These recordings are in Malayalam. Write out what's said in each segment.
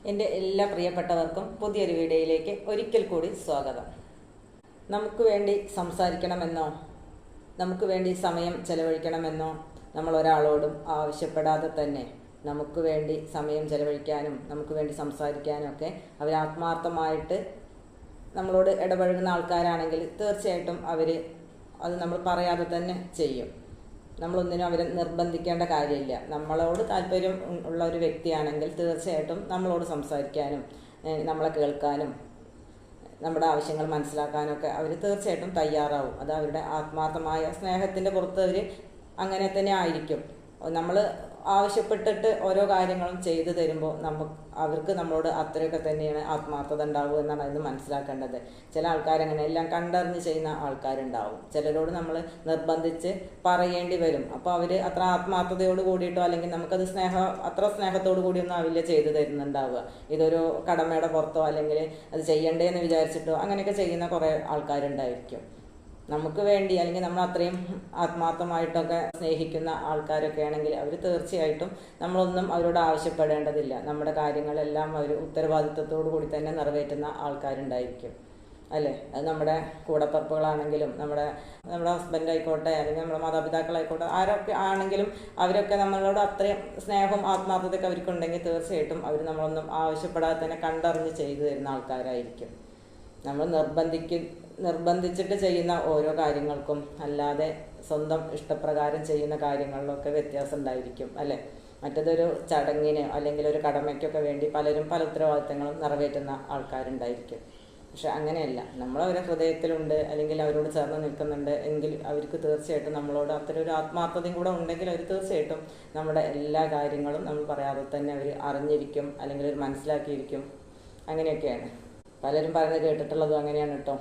എൻ്റെ എല്ലാ പ്രിയപ്പെട്ടവർക്കും പുതിയൊരു വീഡിയോയിലേക്ക് ഒരിക്കൽ കൂടി സ്വാഗതം. നമുക്ക് വേണ്ടി സംസാരിക്കണമെന്നോ നമുക്ക് വേണ്ടി സമയം ചെലവഴിക്കണമെന്നോ നമ്മൾ ഒരാളോടും ആവശ്യപ്പെടാതെ തന്നെ നമുക്ക് വേണ്ടി സമയം ചെലവഴിക്കാനും നമുക്ക് വേണ്ടി സംസാരിക്കാനും ഒക്കെ അവർ ആത്മാർത്ഥമായിട്ട് നമ്മളോട് ഇടപഴകുന്ന ആൾക്കാരാണെങ്കിൽ തീർച്ചയായിട്ടും അവർ അത് നമ്മൾ പറയാതെ തന്നെ ചെയ്യും. നമ്മളൊന്നിനും അവരെ നിർബന്ധിക്കേണ്ട കാര്യമില്ല. നമ്മളോട് താല്പര്യം ഉള്ള ഒരു വ്യക്തിയാണെങ്കിൽ തീർച്ചയായിട്ടും നമ്മളോട് സംസാരിക്കാനും നമ്മളെ കേൾക്കാനും നമ്മുടെ ആവശ്യങ്ങൾ മനസ്സിലാക്കാനും ഒക്കെ അവർ തീർച്ചയായിട്ടും തയ്യാറാവും. അത് അവരുടെ ആത്മാർത്ഥമായ സ്നേഹത്തിൻ്റെ പുറത്ത് അവർ അങ്ങനെ തന്നെ ആയിരിക്കും. നമ്മൾ ആവശ്യപ്പെട്ടിട്ട് ഓരോ കാര്യങ്ങളും ചെയ്തു തരുമ്പോൾ അവർക്ക് നമ്മളോട് അത്രയൊക്കെ തന്നെയാണ് ആത്മാർത്ഥത ഉണ്ടാവുക എന്നാണ് അത് മനസ്സിലാക്കേണ്ടത്. ചില ആൾക്കാരങ്ങനെ എല്ലാം കണ്ടറിഞ്ഞ് ചെയ്യുന്ന ആൾക്കാരുണ്ടാവും. ചിലരോട് നമ്മൾ നിർബന്ധിച്ച് പറയേണ്ടി വരും. അപ്പോൾ അവർ അത്ര ആത്മാർത്ഥതയോട് കൂടിയിട്ടോ അല്ലെങ്കിൽ നമുക്കത് അത്ര സ്നേഹത്തോടു കൂടിയൊന്നും ആവില്ല ചെയ്തു തരുന്നുണ്ടാവുക. ഇതൊരു കടമയുടെ പുറത്തോ അല്ലെങ്കിൽ അത് ചെയ്യണ്ടേന്ന് വിചാരിച്ചിട്ടോ അങ്ങനെയൊക്കെ ചെയ്യുന്ന കുറേ ആൾക്കാരുണ്ടായിരിക്കും. നമുക്ക് വേണ്ടി അല്ലെങ്കിൽ നമ്മൾ അത്രയും ആത്മാർത്ഥമായിട്ടൊക്കെ സ്നേഹിക്കുന്ന ആൾക്കാരൊക്കെ ആണെങ്കിൽ അവർ തീർച്ചയായിട്ടും നമ്മളൊന്നും അവരോട് ആവശ്യപ്പെടേണ്ടതില്ല. നമ്മുടെ കാര്യങ്ങളെല്ലാം അവർ ഉത്തരവാദിത്വത്തോടു കൂടി തന്നെ നിറവേറ്റുന്ന ആൾക്കാരുണ്ടായിരിക്കും, അല്ലേ? അത് നമ്മുടെ കൂടപ്പിറപ്പുകളാണെങ്കിലും നമ്മുടെ ഹസ്ബൻഡ് ആയിക്കോട്ടെ അല്ലെങ്കിൽ നമ്മുടെ മാതാപിതാക്കളായിക്കോട്ടെ ആരൊക്കെ ആണെങ്കിലും അവരൊക്കെ നമ്മളോട് അത്രയും സ്നേഹവും ആത്മാർത്ഥതയൊക്കെ അവർക്കുണ്ടെങ്കിൽ തീർച്ചയായിട്ടും അവർ നമ്മളൊന്നും ആവശ്യപ്പെടാതെ തന്നെ കണ്ടറിഞ്ഞ് ചെയ്തു തരുന്ന ആൾക്കാരായിരിക്കും. നമ്മൾ നിർബന്ധിച്ചിട്ട് ചെയ്യുന്ന ഓരോ കാര്യങ്ങൾക്കും അല്ലാതെ സ്വന്തം ഇഷ്ടപ്രകാരം ചെയ്യുന്ന കാര്യങ്ങളിലൊക്കെ വ്യത്യാസം ഉണ്ടായിരിക്കും, അല്ലേ? മറ്റതൊരു ചടങ്ങിന് അല്ലെങ്കിൽ ഒരു കടമയ്ക്കൊക്കെ വേണ്ടി പലരും പല ഉത്തരവാദിത്തങ്ങളും നിറവേറ്റുന്ന ആൾക്കാരുണ്ടായിരിക്കും. പക്ഷെ അങ്ങനെയല്ല, നമ്മളവരെ ഹൃദയത്തിലുണ്ട് അല്ലെങ്കിൽ അവരോട് ചേർന്ന് നിൽക്കുന്നുണ്ട് എങ്കിൽ അവർക്ക് തീർച്ചയായിട്ടും നമ്മളോട് അത്തരം ഒരു ആത്മാർത്ഥതയും കൂടെ ഉണ്ടെങ്കിൽ അവർ തീർച്ചയായിട്ടും നമ്മുടെ എല്ലാ കാര്യങ്ങളും നമ്മൾ പറയാതെ തന്നെ അവർ അറിഞ്ഞിരിക്കും അല്ലെങ്കിൽ അവർ മനസ്സിലാക്കിയിരിക്കും. അങ്ങനെയൊക്കെയാണ് പലരും പറയുന്നത് കേട്ടിട്ടുള്ളതും അങ്ങനെയാണ് കേട്ടോ.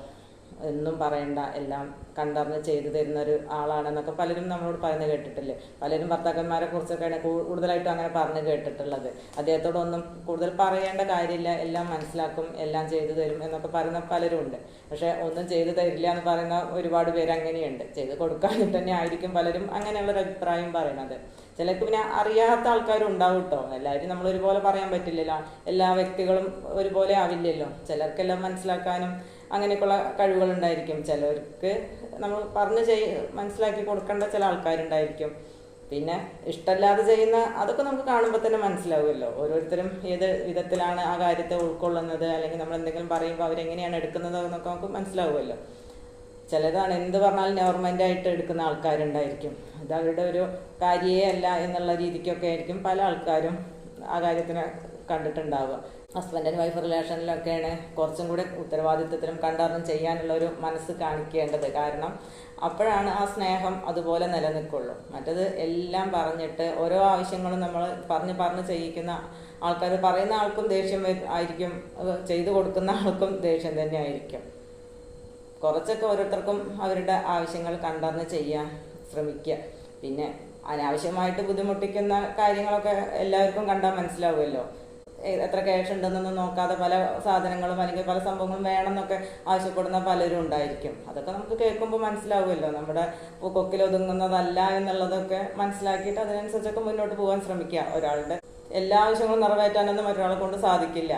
ഒന്നും പറയണ്ട, എല്ലാം കണ്ടറിഞ്ഞ് ചെയ്തു തരുന്ന ഒരു ആളാണെന്നൊക്കെ പലരും നമ്മളോട് പറയുന്നത് കേട്ടിട്ടില്ലേ? പലരും ഭർത്താക്കന്മാരെ കുറിച്ചൊക്കെയാണ് കൂടുതലായിട്ടും അങ്ങനെ പറഞ്ഞു കേട്ടിട്ടുള്ളത്. അദ്ദേഹത്തോടൊന്നും കൂടുതൽ പറയേണ്ട കാര്യമില്ല, എല്ലാം മനസ്സിലാക്കും, എല്ലാം ചെയ്തു തരും എന്നൊക്കെ പറയുന്ന പലരും ഉണ്ട്. പക്ഷെ ഒന്നും ചെയ്തു തരില്ല എന്ന് പറയുന്ന ഒരുപാട് പേര് അങ്ങനെയുണ്ട്. ചെയ്ത് കൊടുക്കാനിട്ട് തന്നെ ആയിരിക്കും പലരും അങ്ങനെയുള്ളൊരു അഭിപ്രായം പറയണത്. ചിലർക്ക് പിന്നെ അറിയാത്ത ആൾക്കാരും ഉണ്ടാവും കേട്ടോ. എല്ലാവരും നമ്മൾ ഒരുപോലെ പറയാൻ പറ്റില്ലല്ലോ, എല്ലാ വ്യക്തികളും ഒരുപോലെ ആവില്ലല്ലോ. ചിലർക്കെല്ലാം മനസ്സിലാക്കാനും അങ്ങനെയൊക്കെയുള്ള കഴിവുകളുണ്ടായിരിക്കും. ചിലർക്ക് നമ്മൾ മനസ്സിലാക്കി കൊടുക്കേണ്ട ചില ആൾക്കാരുണ്ടായിരിക്കും. പിന്നെ ഇഷ്ടമല്ലാതെ ചെയ്യുന്ന അതൊക്കെ നമുക്ക് കാണുമ്പോൾ തന്നെ മനസ്സിലാവുമല്ലോ. ഓരോരുത്തരും ഏത് വിധത്തിലാണ് ആ കാര്യത്തെ ഉൾക്കൊള്ളുന്നത് അല്ലെങ്കിൽ നമ്മൾ എന്തെങ്കിലും പറയുമ്പോൾ അവരെങ്ങനെയാണ് എടുക്കുന്നത് എന്നൊക്കെ നമുക്ക് മനസ്സിലാവുമല്ലോ. ചിലതാണ് എന്ത് പറഞ്ഞാലും നോർമലായിട്ട് എടുക്കുന്ന ആൾക്കാരുണ്ടായിരിക്കും. അത് അവരുടെ ഒരു കാര്യേ അല്ല എന്നുള്ള രീതിക്കൊക്കെ ആയിരിക്കും പല ആൾക്കാരും ആ കാര്യത്തിനെ കണ്ടിട്ടുണ്ടാവുക. ഹസ്ബൻഡ് ആൻഡ് വൈഫ് റിലേഷനിലൊക്കെയാണ് കുറച്ചും കൂടെ ഉത്തരവാദിത്വത്തിലും കണ്ടറിഞ്ഞും ചെയ്യാനുള്ള ഒരു മനസ്സ് കാണിക്കേണ്ടത്. കാരണം അപ്പോഴാണ് ആ സ്നേഹം അതുപോലെ നിലനിൽക്കുള്ളൂ. മറ്റത് എല്ലാം പറഞ്ഞിട്ട് ഓരോ ആവശ്യങ്ങളും നമ്മൾ പറഞ്ഞ് ചെയ്യിക്കുന്ന ആൾക്കാർ, പറയുന്ന ആൾക്കും ദേഷ്യം ആയിരിക്കും, ചെയ്തു കൊടുക്കുന്ന ആൾക്കും ദേഷ്യം തന്നെ ആയിരിക്കും. കുറച്ചൊക്കെ ഓരോരുത്തർക്കും അവരുടെ ആവശ്യങ്ങൾ കണ്ടറിഞ്ഞ് ചെയ്യാൻ ശ്രമിക്കുക. പിന്നെ അനാവശ്യമായിട്ട് ബുദ്ധിമുട്ടിക്കുന്ന കാര്യങ്ങളൊക്കെ എല്ലാവർക്കും കണ്ടാൽ മനസ്സിലാവുമല്ലോ. എത്ര ക്യാഷ് ഉണ്ടെന്നൊന്നും നോക്കാതെ പല സാധനങ്ങളും അല്ലെങ്കിൽ പല സംഭവങ്ങളും വേണമെന്നൊക്കെ ആവശ്യപ്പെടുന്ന പലരും ഉണ്ടായിരിക്കും. അതൊക്കെ നമുക്ക് കേൾക്കുമ്പോൾ മനസ്സിലാവുമല്ലോ. നമ്മുടെ കൊക്കിലൊതുങ്ങുന്നതല്ല എന്നുള്ളതൊക്കെ മനസ്സിലാക്കിയിട്ട് അതിനനുസരിച്ചൊക്കെ മുന്നോട്ട് പോകാൻ ശ്രമിക്കുക. ഒരാളുടെ എല്ലാ ആവശ്യങ്ങളും നിറവേറ്റാനൊന്നും മറ്റൊരാളെ കൊണ്ട് സാധിക്കില്ല.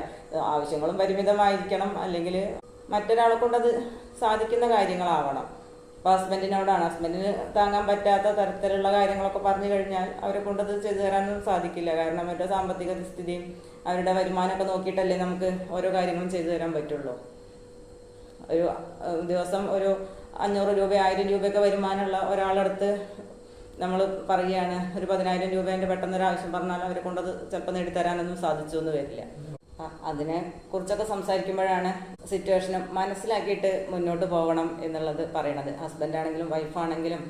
ആവശ്യങ്ങളും പരിമിതമായിരിക്കണം, അല്ലെങ്കിൽ മറ്റൊരാളെ കൊണ്ട് അത് സാധിക്കുന്ന കാര്യങ്ങളാവണം. ഇപ്പോൾ ഹസ്ബൻഡിന് താങ്ങാൻ പറ്റാത്ത തരത്തിലുള്ള കാര്യങ്ങളൊക്കെ പറഞ്ഞു കഴിഞ്ഞാൽ അവരെ കൊണ്ടത് ചെയ്തു തരാനൊന്നും സാധിക്കില്ല. കാരണം അവരുടെ സാമ്പത്തിക സ്ഥിതിയും അവരുടെ വരുമാനമൊക്കെ നോക്കിയിട്ടല്ലേ നമുക്ക് ഓരോ കാര്യങ്ങളും ചെയ്തു തരാൻ പറ്റുള്ളൂ. ഒരു ദിവസം ഒരു 500 രൂപ 1000 രൂപയൊക്കെ വരുമാനമുള്ള ഒരാളടുത്ത് നമ്മൾ പറയുകയാണ് ഒരു 10,000 രൂപേൻ്റെ പെട്ടെന്നൊരു ആവശ്യം പറഞ്ഞാൽ അവരെ കൊണ്ടത് ചിലപ്പോൾ നേടിത്തരാനൊന്നും സാധിച്ചു എന്ന് വരില്ല. അതിനെ കുറിച്ചൊക്കെ സംസാരിക്കുമ്പോഴാണ് സിറ്റുവേഷനും മനസ്സിലാക്കിയിട്ട് മുന്നോട്ട് പോകണം എന്നുള്ളത് പറയണത്. ഹസ്ബൻഡാണെങ്കിലും വൈഫാണെങ്കിലും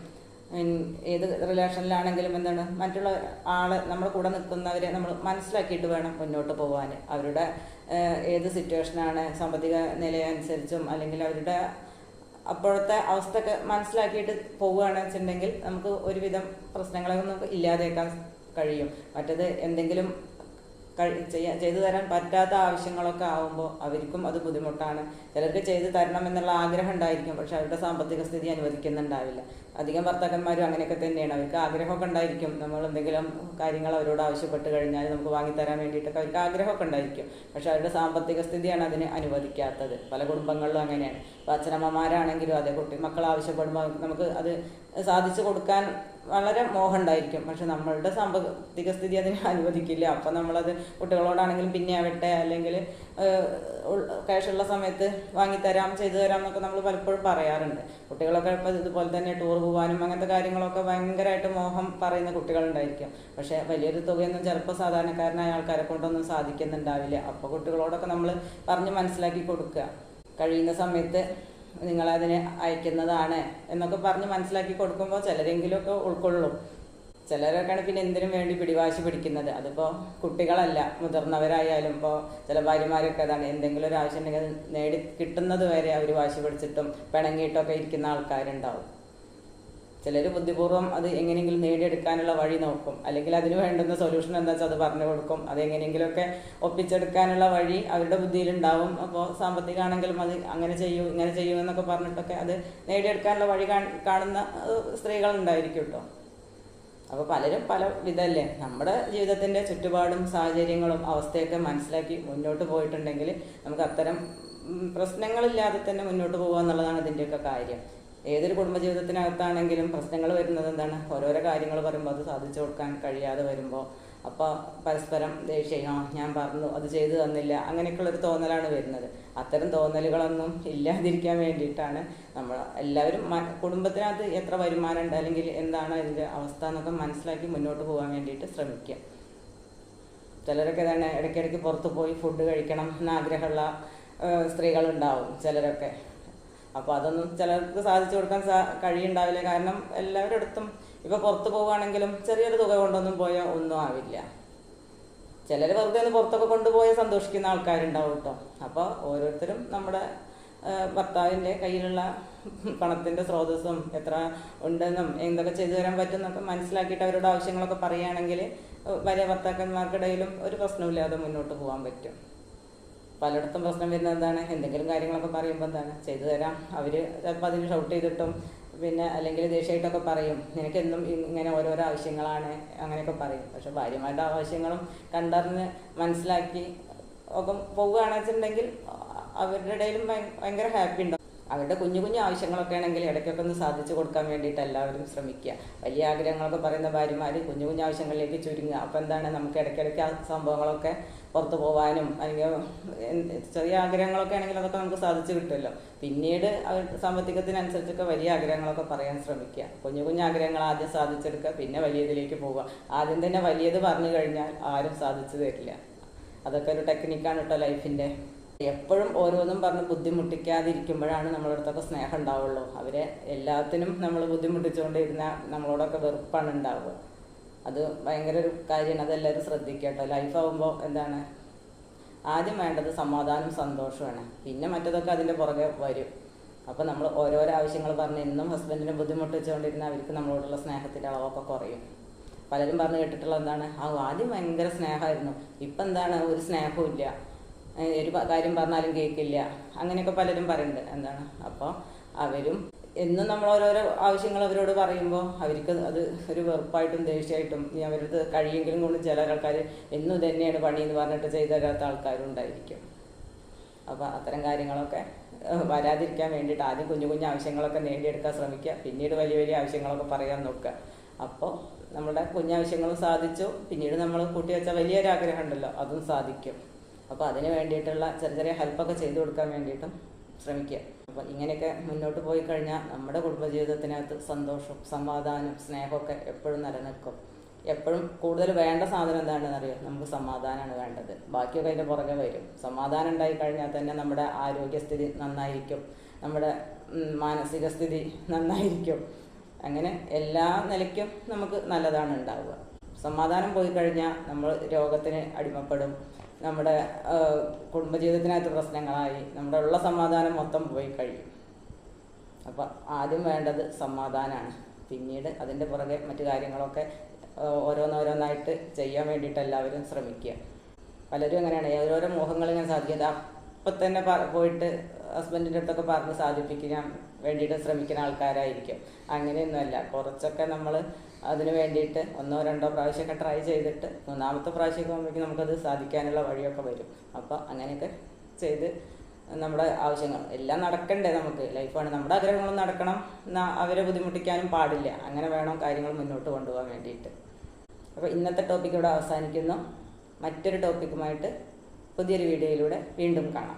ഏത് റിലേഷനിലാണെങ്കിലും എന്താണ്, മറ്റുള്ള ആളെ നമ്മുടെ കൂടെ നിൽക്കുന്നവരെ നമ്മൾ മനസ്സിലാക്കിയിട്ട് വേണം മുന്നോട്ട് പോകാൻ. അവരുടെ ഏത് സിറ്റുവേഷനാണ്, സാമ്പത്തിക നിലയനുസരിച്ചും അല്ലെങ്കിൽ അവരുടെ അപ്പോഴത്തെ അവസ്ഥയൊക്കെ മനസ്സിലാക്കിയിട്ട് പോവുകയാണെന്ന് വെച്ചിട്ടുണ്ടെങ്കിൽ നമുക്ക് ഒരുവിധം പ്രശ്നങ്ങളൊന്നും ഇല്ലാതെയാക്കാൻ കഴിയും. മറ്റത് എന്തെങ്കിലും ചെയ്തു തരാൻ പറ്റാത്ത ആവശ്യങ്ങളൊക്കെ ആവുമ്പോൾ അവർക്കും അത് ബുദ്ധിമുട്ടാണ്. ചിലർക്ക് ചെയ്തു തരണം എന്നുള്ള ആഗ്രഹം ഉണ്ടായിരിക്കും, പക്ഷെ അവരുടെ സാമ്പത്തിക സ്ഥിതി അനുവദിക്കുന്നുണ്ടാവില്ല. അധികം ഭർത്താക്കന്മാരും അങ്ങനെയൊക്കെ തന്നെയാണ്. അവർക്ക് ആഗ്രഹമൊക്കെ ഉണ്ടായിരിക്കും, നമ്മൾ എന്തെങ്കിലും കാര്യങ്ങൾ അവരോട് ആവശ്യപ്പെട്ട് കഴിഞ്ഞാൽ നമുക്ക് വാങ്ങിത്തരാൻ വേണ്ടിയിട്ടൊക്കെ അവർക്ക് ആഗ്രഹമൊക്കെ ഉണ്ടായിരിക്കും. പക്ഷെ അവരുടെ സാമ്പത്തിക സ്ഥിതിയാണ് അതിന് അനുവദിക്കാത്തത്. പല കുടുംബങ്ങളിലും അങ്ങനെയാണ്. ഇപ്പോൾ അച്ഛനമ്മമാരാണെങ്കിലും അതെ, മക്കൾ ആവശ്യപ്പെടുമ്പോൾ നമുക്ക് അത് സാധിച്ചു കൊടുക്കാൻ വളരെ മോഹം ഉണ്ടായിരിക്കും. പക്ഷെ നമ്മളുടെ സാമ്പത്തിക സ്ഥിതി അതിന് അനുവദിക്കില്ല. അപ്പം നമ്മളത് കുട്ടികളോടാണെങ്കിലും പിന്നെ ആവട്ടെ, അല്ലെങ്കിൽ ക്യാഷുള്ള സമയത്ത് വാങ്ങിത്തരാം, ചെയ്തു തരാം എന്നൊക്കെ നമ്മൾ പലപ്പോഴും പറയാറുണ്ട്. കുട്ടികളൊക്കെ ഇപ്പോൾ ഇതുപോലെ തന്നെ ടൂർ പോകാനും അങ്ങനത്തെ കാര്യങ്ങളൊക്കെ ഭയങ്കരമായിട്ട് മോഹം പറയുന്ന കുട്ടികളുണ്ടായിരിക്കും. പക്ഷേ വലിയൊരു തുകയൊന്നും ചിലപ്പോൾ സാധാരണക്കാരനായ ആൾക്കാരെ കൊണ്ടൊന്നും സാധിക്കുന്നുണ്ടാവില്ല. അപ്പോൾ കുട്ടികളോടൊക്കെ നമ്മൾ പറഞ്ഞ് മനസ്സിലാക്കി കൊടുക്കുക. കഴിയുന്ന സമയത്ത് നിങ്ങളതിന് അയക്കുന്നതാണ് എന്നൊക്കെ പറഞ്ഞ് മനസ്സിലാക്കി കൊടുക്കുമ്പോൾ ചിലരെങ്കിലുമൊക്കെ ഉൾക്കൊള്ളും. ചിലരൊക്കെയാണ് പിന്നെ എന്തിനും വേണ്ടി പിടിവാശി പിടിക്കുന്നത്. അതിപ്പോൾ കുട്ടികളല്ല, മുതിർന്നവരായാലും ഇപ്പോൾ ചില ഭാര്യമാരൊക്കെ അതാണ്, എന്തെങ്കിലും ഒരു ആവശ്യം ഉണ്ടെങ്കിൽ അത് നേടി കിട്ടുന്നത് വരെ അവർ വാശി പിടിച്ചിട്ടും പിണങ്ങിയിട്ടൊക്കെ ഇരിക്കുന്ന ആൾക്കാരുണ്ടാവും. ചിലർ ബുദ്ധിപൂർവ്വം അത് എങ്ങനെയെങ്കിലും നേടിയെടുക്കാനുള്ള വഴി നോക്കും, അല്ലെങ്കിൽ അതിന് വേണ്ടുന്ന സൊല്യൂഷൻ എന്താ വെച്ചാൽ അത് പറഞ്ഞു കൊടുക്കും. അത് എങ്ങനെയെങ്കിലുമൊക്കെ ഒപ്പിച്ചെടുക്കാനുള്ള വഴി അവരുടെ ബുദ്ധിയിലുണ്ടാവും. അപ്പോൾ സാമ്പത്തികമാണെങ്കിലും അത് അങ്ങനെ ചെയ്യൂ ഇങ്ങനെ ചെയ്യൂ എന്നൊക്കെ പറഞ്ഞിട്ടൊക്കെ അത് നേടിയെടുക്കാനുള്ള വഴി കാണുന്ന സ്ത്രീകളുണ്ടായിരിക്കും കേട്ടോ. അപ്പോൾ പലരും പല വിധമല്ലേ. നമ്മുടെ ജീവിതത്തിൻ്റെ ചുറ്റുപാടും സാഹചര്യങ്ങളും അവസ്ഥയൊക്കെ മനസ്സിലാക്കി മുന്നോട്ട് പോയിട്ടുണ്ടെങ്കിൽ നമുക്ക് അത്തരം പ്രശ്നങ്ങളില്ലാതെ തന്നെ മുന്നോട്ട് പോകുക എന്നുള്ളതാണ് ഇതിൻ്റെയൊക്കെ കാര്യം. ഏതൊരു കുടുംബജീവിതത്തിനകത്താണെങ്കിലും പ്രശ്നങ്ങൾ വരുന്നത് എന്താണ്, ഓരോരോ കാര്യങ്ങൾ പറയുമ്പോൾ അത് സാധിച്ചു കൊടുക്കാൻ കഴിയാതെ വരുമ്പോൾ അപ്പോൾ പരസ്പരം ദേഷ്യം, ഞാൻ പറഞ്ഞു അത് ചെയ്തു തന്നില്ല, അങ്ങനെയൊക്കെയുള്ളൊരു തോന്നലാണ് വരുന്നത്. അത്തരം തോന്നലുകളൊന്നും ഇല്ലാതിരിക്കാൻ വേണ്ടിയിട്ടാണ് നമ്മൾ എല്ലാവരും കുടുംബത്തിനകത്ത് എത്ര വരുമാനം ഉണ്ട് അല്ലെങ്കിൽ എന്താണ് അതിൻ്റെ അവസ്ഥ എന്നൊക്കെ മനസ്സിലാക്കി മുന്നോട്ട് പോകാൻ വേണ്ടിയിട്ട് ശ്രമിക്കുക. ചിലരൊക്കെ തന്നെ ഇടയ്ക്കിടയ്ക്ക് പുറത്ത് പോയി ഫുഡ് കഴിക്കണം എന്നാഗ്രഹമുള്ള സ്ത്രീകളുണ്ടാവും ചിലരൊക്കെ. അപ്പോൾ അതൊന്നും ചിലർക്ക് സാധിച്ചു കൊടുക്കാൻ കഴിയുണ്ടാവില്ല. കാരണം എല്ലാവരുടെ അടുത്തും ഇപ്പോൾ പുറത്ത് പോവുകയാണെങ്കിലും ചെറിയൊരു തുക കൊണ്ടൊന്നും പോയാൽ ഒന്നും ആവില്ല. ചിലർ വെറുതെ ഒന്ന് പുറത്തൊക്കെ കൊണ്ടുപോയി സന്തോഷിക്കുന്ന ആൾക്കാരുണ്ടാവും കേട്ടോ. അപ്പോൾ ഓരോരുത്തരും നമ്മുടെ ഭർത്താവിൻ്റെ കയ്യിലുള്ള പണത്തിൻ്റെ സ്രോതസ്സും എത്ര ഉണ്ടെന്നും എന്തൊക്കെ ചെയ്തു തരാൻ പറ്റുമെന്നൊക്കെ മനസ്സിലാക്കിയിട്ട് അവരുടെ ആവശ്യങ്ങളൊക്കെ പറയുകയാണെങ്കിൽ വലിയ ഭർത്താക്കന്മാർക്കിടയിലും ഒരു പ്രശ്നമില്ലാതെ മുന്നോട്ട് പോകാൻ പറ്റും. പലയിടത്തും പ്രശ്നം വരുന്നത് എന്താണ്, എന്തെങ്കിലും കാര്യങ്ങളൊക്കെ പറയുമ്പോൾ എന്താണ് ചെയ്തു തരാം, അവർ ചിലപ്പോൾ അതിന് ഷൗട്ട് ചെയ്തിട്ടും പിന്നെ അല്ലെങ്കിൽ ദേഷ്യമായിട്ടൊക്കെ പറയും, നിനക്കെന്നും ഇങ്ങനെ ഓരോരോ ആവശ്യങ്ങളാണ് അങ്ങനെയൊക്കെ പറയും. പക്ഷെ ഭാര്യമാരുടെ ആവശ്യങ്ങളും കണ്ടറിഞ്ഞ് മനസ്സിലാക്കി ഒക്കെ പോവുകയാണെന്ന് വെച്ചിട്ടുണ്ടെങ്കിൽ അവരുടെ ഇടയിലും ഭയങ്കര ഹാപ്പി ഉണ്ടാവും. അവരുടെ കുഞ്ഞു കുഞ്ഞു ആവശ്യങ്ങളൊക്കെ ആണെങ്കിൽ ഇടയ്ക്കൊക്കെ ഒന്ന് സാധിച്ചു കൊടുക്കാൻ വേണ്ടിയിട്ട് എല്ലാവരും ശ്രമിക്കുക. വലിയ ആഗ്രഹങ്ങളൊക്കെ പറയുന്ന ഭാര്യമാർ കുഞ്ഞു കുഞ്ഞു ആവശ്യങ്ങളിലേക്ക് ചുരുങ്ങുക. അപ്പോൾ എന്താണ്, നമുക്ക് ഇടയ്ക്കിടയ്ക്ക് ആ സംഭവങ്ങളൊക്കെ പുറത്ത് പോകാനും അല്ലെങ്കിൽ ചെറിയ ആഗ്രഹങ്ങളൊക്കെ ആണെങ്കിൽ അതൊക്കെ നമുക്ക് സാധിച്ചു കിട്ടുമല്ലോ. പിന്നീട് അവരുടെ സാമ്പത്തികത്തിനനുസരിച്ചൊക്കെ വലിയ ആഗ്രഹങ്ങളൊക്കെ പറയാൻ ശ്രമിക്കുക. കുഞ്ഞു കുഞ്ഞു ആഗ്രഹങ്ങൾ ആദ്യം സാധിച്ചെടുക്കുക, പിന്നെ വലിയതിലേക്ക് പോവുക. ആദ്യം തന്നെ വലിയത് പറഞ്ഞു കഴിഞ്ഞാൽ ആരും സാധിച്ചു തരില്ല. അതൊക്കെ ഒരു ടെക്നിക്കാണ് കേട്ടോ ലൈഫിൻ്റെ. എപ്പോഴും ഓരോന്നും പറഞ്ഞ് ബുദ്ധിമുട്ടിക്കാതിരിക്കുമ്പോഴാണ് നമ്മുടെ അടുത്തൊക്കെ സ്നേഹം ഉണ്ടാവുള്ളൂ. അവരെ എല്ലാത്തിനും നമ്മൾ ബുദ്ധിമുട്ടിച്ചുകൊണ്ടിരുന്നാൽ നമ്മളോടൊക്കെ വെറുപ്പാണ് ഉണ്ടാവുക. അത് ഭയങ്കര ഒരു കാര്യമാണ്. അതെല്ലാവരും ശ്രദ്ധിക്കുക കേട്ടോ. ലൈഫാകുമ്പോൾ എന്താണ്, ആദ്യം വേണ്ടത് സമാധാനം സന്തോഷമാണ്, പിന്നെ മറ്റതൊക്കെ അതിൻ്റെ പുറകെ വരും. അപ്പോൾ നമ്മൾ ഓരോരോ ആവശ്യങ്ങൾ പറഞ്ഞ് എന്നും ഹസ്ബൻഡിനെ ബുദ്ധിമുട്ടിച്ചുകൊണ്ടിരുന്നാൽ അവർക്ക് നമ്മളോടുള്ള സ്നേഹത്തിൻ്റെ അളവൊക്കെ കുറയും. പലരും പറഞ്ഞ് കേട്ടിട്ടുള്ളത് എന്താണ്, ആദ്യം ഭയങ്കര സ്നേഹമായിരുന്നു, ഇപ്പം എന്താണ് ഒരു സ്നേഹവും ഇല്ല, ഒരു കാര്യം പറഞ്ഞാലും കേൾക്കില്ല, അങ്ങനെയൊക്കെ പലരും പറയുന്നുണ്ട്. എന്താണ്, അപ്പോൾ അവരും എന്നും നമ്മൾ ഓരോരോ ആവശ്യങ്ങൾ അവരോട് പറയുമ്പോൾ അവർക്ക് അത് ഒരു വെറുപ്പായിട്ടും ദേഷ്യമായിട്ടും അവരത് കഴിയെങ്കിലും കൊണ്ട് ചില ആൾക്കാർ എന്നും തന്നെയാണ് പണി എന്ന് പറഞ്ഞിട്ട് ചെയ്തു തരാത്ത ആൾക്കാരും ഉണ്ടായിരിക്കും. അപ്പോൾ അത്തരം കാര്യങ്ങളൊക്കെ വരാതിരിക്കാൻ വേണ്ടിയിട്ട് ആദ്യം കുഞ്ഞു കുഞ്ഞു ആവശ്യങ്ങളൊക്കെ നേടിയെടുക്കാൻ ശ്രമിക്കുക, പിന്നീട് വലിയ വലിയ ആവശ്യങ്ങളൊക്കെ പറയാൻ നോക്കുക. അപ്പോൾ നമ്മുടെ കുഞ്ഞാവശ്യങ്ങളും സാധിച്ചു, പിന്നീട് നമ്മൾ കൂട്ടി വെച്ച വലിയൊരാഗ്രഹം ഉണ്ടല്ലോ അതും സാധിക്കും. അപ്പോൾ അതിന് വേണ്ടിയിട്ടുള്ള ചെറിയ ചെറിയ ഹെൽപ്പൊക്കെ ചെയ്തു കൊടുക്കാൻ വേണ്ടിയിട്ടും ശ്രമിക്കുക. അപ്പോൾ ഇങ്ങനെയൊക്കെ മുന്നോട്ട് പോയി കഴിഞ്ഞാൽ നമ്മുടെ കുടുംബജീവിതത്തിനകത്ത് സന്തോഷം, സമാധാനം, സ്നേഹമൊക്കെ എപ്പോഴും നിലനിൽക്കും. എപ്പോഴും കൂടുതൽ വേണ്ട സാധനം എന്താണെന്ന് അറിയാം, നമുക്ക് സമാധാനമാണ് വേണ്ടത്. ബാക്കിയൊക്കെ അതിൻ്റെ പുറകെ വരും. സമാധാനം ഉണ്ടായി കഴിഞ്ഞാൽ തന്നെ നമ്മുടെ ആരോഗ്യസ്ഥിതി നന്നായിരിക്കും, നമ്മുടെ മാനസിക സ്ഥിതി നന്നായിരിക്കും. അങ്ങനെ എല്ലാ നിലയ്ക്കും നമുക്ക് നല്ലതാണ് ഉണ്ടാവുക. സമാധാനം പോയി കഴിഞ്ഞാൽ നമ്മൾ രോഗത്തിന് അടിമപ്പെടും, നമ്മുടെ കുടുംബജീവിതത്തിനകത്ത് പ്രശ്നങ്ങളായി നമ്മുടെ ഉള്ള സമാധാനം മൊത്തം പോയി കഴിയും. അപ്പോൾ ആദ്യം വേണ്ടത് സമാധാനമാണ്, പിന്നീട് അതിൻ്റെ പുറകെ മറ്റു കാര്യങ്ങളൊക്കെ ഓരോന്നോരോന്നായിട്ട് ചെയ്യാൻ വേണ്ടിയിട്ട് എല്ലാവരും ശ്രമിക്കുക. പലരും അങ്ങനെയാണ്, ഓരോരോ മോഹങ്ങളിങ്ങനെ സാധിക്കുക, ഇപ്പം തന്നെ പോയിട്ട് ഹസ്ബൻഡിൻ്റെ അടുത്തൊക്കെ പറഞ്ഞ് സാധിപ്പിക്കാൻ വേണ്ടിയിട്ട് ശ്രമിക്കുന്ന ആൾക്കാരായിരിക്കും. അങ്ങനെയൊന്നുമല്ല. കുറച്ചൊക്കെ നമ്മൾ അതിന് വേണ്ടിയിട്ട് 1-2 പ്രാവശ്യമൊക്കെ ട്രൈ ചെയ്തിട്ട് 3-ാമത്തെ പ്രാവശ്യമൊക്കെ ആകുമ്പോഴേക്കും നമുക്കത് സാധിക്കാനുള്ള വഴിയൊക്കെ വരും. അപ്പോൾ അങ്ങനെയൊക്കെ ചെയ്ത് നമ്മുടെ ആവശ്യങ്ങൾ എല്ലാം നടക്കണ്ടേ, നമുക്ക് ലൈഫാണ്, നമ്മുടെ ആഗ്രഹങ്ങളും നടക്കണം, അവരെ ബുദ്ധിമുട്ടിക്കാനും പാടില്ല. അങ്ങനെ വേണം കാര്യങ്ങൾ മുന്നോട്ട് കൊണ്ടുപോകാൻ വേണ്ടിയിട്ട്. അപ്പോൾ ഇന്നത്തെ ടോപ്പിക്ക് ഇവിടെ അവസാനിക്കുന്നു. മറ്റൊരു ടോപ്പിക്കുമായിട്ട് പുതിയൊരു വീഡിയോയിലൂടെ വീണ്ടും കാണാം.